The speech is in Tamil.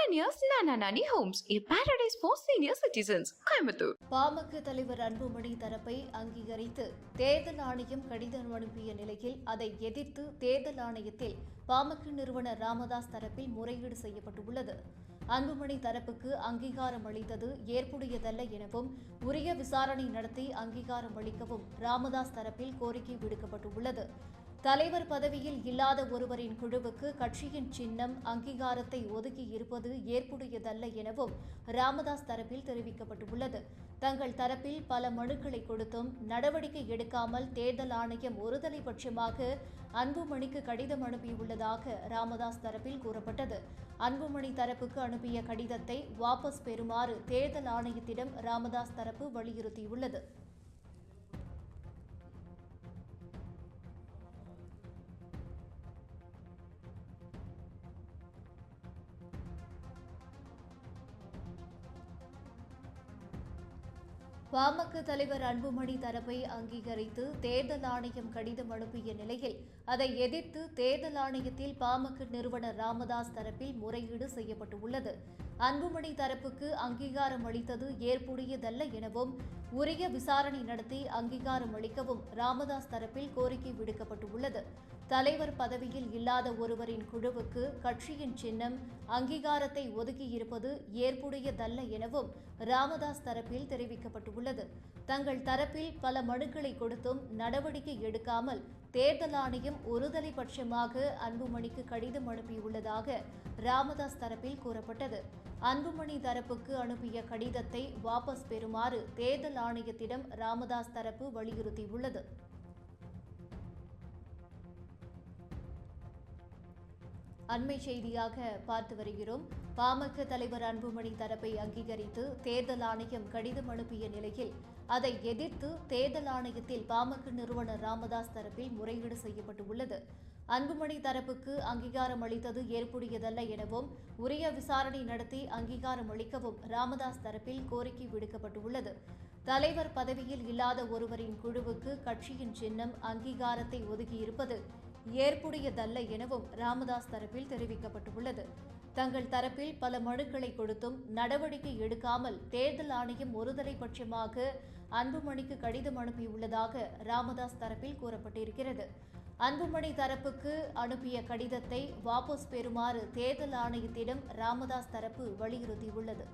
Pioneers Nananani Homes, a paradise for senior citizens, Coimbatore. PMK தலைவர் அன்புமணி தரப்பை அங்கீகரித்து தேர்தல் ஆணையம் கடிதம் அனுப்பிய நிலையில் அதை எதிர்த்து தேர்தல் ஆணையத்தில் பாமக நிறுவனர் ராமதாஸ் தரப்பில் முறையீடு செய்யப்பட்டுள்ளது. அன்புமணி தரப்புக்கு அங்கீகாரம் அளித்தது ஏற்புடையதல்ல எனவும் உரிய விசாரணை நடத்தி அங்கீகாரம் அளிக்கவும் ராமதாஸ் தரப்பில் கோரிக்கை விடுக்கப்பட்டுள்ளது. தலைவர் பதவியில் இல்லாத ஒருவரின் குழுவுக்கு கட்சியின் சின்னம் அங்கீகாரத்தை ஒதுக்கி இருப்பது ஏற்புடையதல்ல எனவும் ராமதாஸ் தரப்பில் தெரிவிக்கப்பட்டுள்ளது. தங்கள் தரப்பில் பல மனுக்களை கொடுத்தும் நடவடிக்கை எடுக்காமல் தேர்தல் ஆணையம் ஒருதலை பட்சமாக அன்புமணிக்கு கடிதம் அனுப்பியுள்ளதாக ராமதாஸ் தரப்பில் கூறப்பட்டது. அன்புமணி தரப்புக்கு அனுப்பிய கடிதத்தை வாபஸ் பெறுமாறு தேர்தல் ஆணையத்திடம் ராமதாஸ் தரப்பு வலியுறுத்தியுள்ளது. பாமக தலைவர் அன்புமணி தரப்பை அங்கீகரித்து தேர்தல் ஆணையம் கடிதம் அனுப்பிய நிலையில் அதை எதிர்த்து தேர்தல் ஆணையத்தில் பாமக நிறுவனர் ராமதாஸ் தரப்பில் முறையீடு செய்யப்பட்டுள்ளது. அன்புமணி தரப்புக்கு அங்கீகாரம் அளித்தது ஏற்புடையதல்ல எனவும் உரிய விசாரணை நடத்தி அங்கீகாரம் அளிக்கவும் ராமதாஸ் தரப்பில் கோரிக்கை விடுக்கப்பட்டுள்ளது. தலைவர் பதவியில் இல்லாத ஒருவரின் குழுவுக்கு கட்சியின் சின்னம் அங்கீகாரத்தை ஒதுக்கியிருப்பது ஏற்புடையதல்ல எனவும் ராமதாஸ் தரப்பில் தெரிவிக்கப்பட்டுள்ளது. தங்கள் தரப்பில் பல மனுக்களை கொடுத்தும் நடவடிக்கை எடுக்காமல் தேர்தல் ஆணையம் ஒருதலை பட்சமாக அன்புமணிக்கு கடிதம் அனுப்பியுள்ளதாக ராமதாஸ் தரப்பில் கூறப்பட்டது. அன்புமணி தரப்புக்கு அனுப்பிய கடிதத்தை வாபஸ் பெறுமாறு தேர்தல் ஆணையத்திடம் ராமதாஸ் தரப்பு வலியுறுத்தியுள்ளது. அண்மை செய்தியாக பார்த்து வருகிறோம். பாமக தலைவர் அன்புமணி தரப்பை அங்கீகரித்து தேர்தல் ஆணையம் கடிதம் அனுப்பிய நிலையில் அதை எதிர்த்து தேர்தல் ஆணையத்தில் பாமக நிறுவனர் ராமதாஸ் தரப்பில் முறையீடு செய்யப்பட்டுள்ளது. அன்புமணி தரப்புக்கு அங்கீகாரம் அளித்தது ஏற்புடையதல்ல எனவும் உரிய விசாரணை நடத்தி அங்கீகாரம் அளிக்கவும் ராமதாஸ் தரப்பில் கோரிக்கை விடுக்கப்பட்டுள்ளது. தலைவர் பதவியில் இல்லாத ஒருவரின் குழுவுக்கு கட்சியின் சின்னம் அங்கீகாரத்தை ஒதுக்கியிருப்பது ஏற்புடையதல்ல எனவும் ராமதாஸ் தரப்பில் தெரிவிக்கப்பட்டுள்ளது. தங்கள் தரப்பில் பல மனுக்களை கொடுத்தும் நடவடிக்கை எடுக்காமல் தேர்தல் ஆணையம் ஒருதலை பட்சமாக அன்புமணிக்கு கடிதம் அனுப்பியுள்ளதாக ராமதாஸ் தரப்பில் கூறப்பட்டிருக்கிறது. அன்புமணி தரப்புக்கு அனுப்பிய கடிதத்தை வாபஸ் பெறுமாறு தேர்தல் ஆணையத்திடம் ராமதாஸ் தரப்பு வலியுறுத்தியுள்ளது.